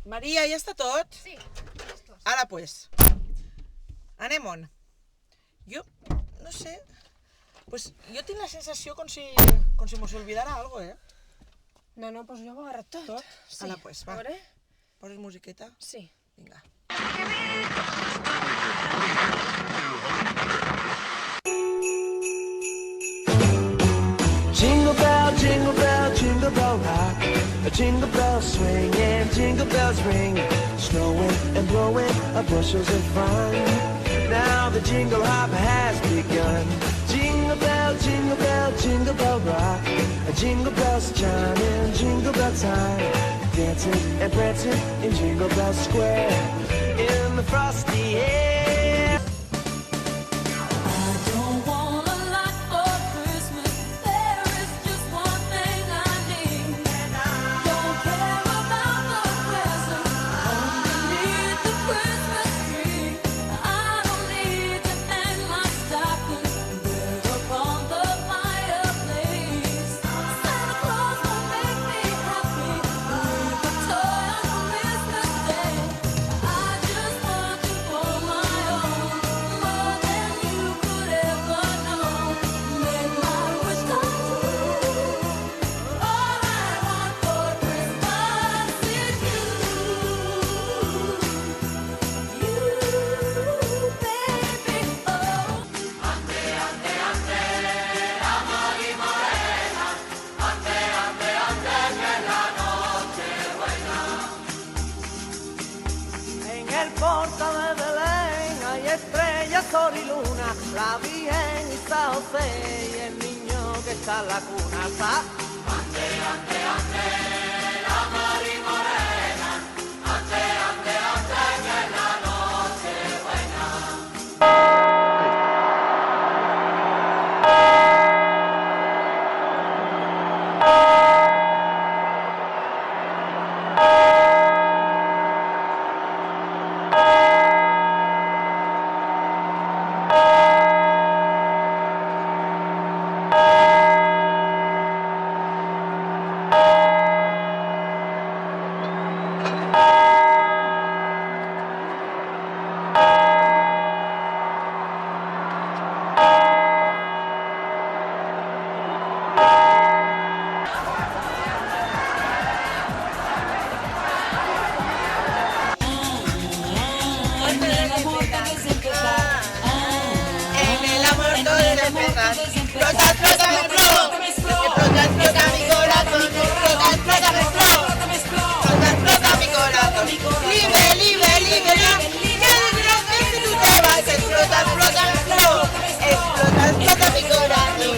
Maria, ja està tot? Sí, listos. Ara pues. Anem-on. Jo, no sé, pues jo tinc la sensació com si mos olvidara algo, eh? No, pues jo ho he agarrat tot. Tot? Sí. Ala, pues, va. A veure? Poses musiqueta? Sí. Vinga. Jingle bell, jingle bell rock. A jingle bell swing and jingle bells ring. Snowing and blowing bushels of fun. Now the jingle hop has begun. Jingle bell, jingle bell rock. A jingle bells chiming, jingle bell time. Dancing and prancing in Jingle Bell Square. In the frosty air. I don't want a lot for Christmas. There is just one thing I need. Don't care about the present, only need the Christmas tree. I don't need to hang my stocking there upon the fireplace. Santa Claus will make me happy with a toy on Christmas Day. I just want you for my own, more than you could ever know. Make my wish come true. All I want for Christmas is you, baby. Oh. En el portal de Belén hay estrellas, sol y luna, la Virgen y San José y el niño que está en la cuna. ¿Sa? En el amor todo es empezar. Explota, explota, me explota. Explota, explota mi corazón. Explota, explota, me explota. Explota, explota mi corazón. Libre, libre, libre. Que desgracia si tú te vas. Explota, explota, me explota. Explota, explota mi corazón.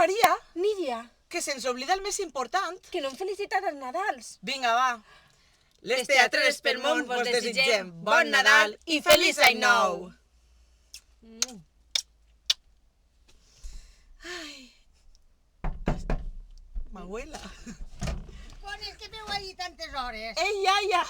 Maria, Nídia, que se'ns oblida el més important. que no hem felicitat els Nadals. Vinga, va. Les teatres per món vos desitgem bon Nadal i feliç any nou. Ai. M'abuela. Quan és que m'heu dit tantes hores? Ei, iaia.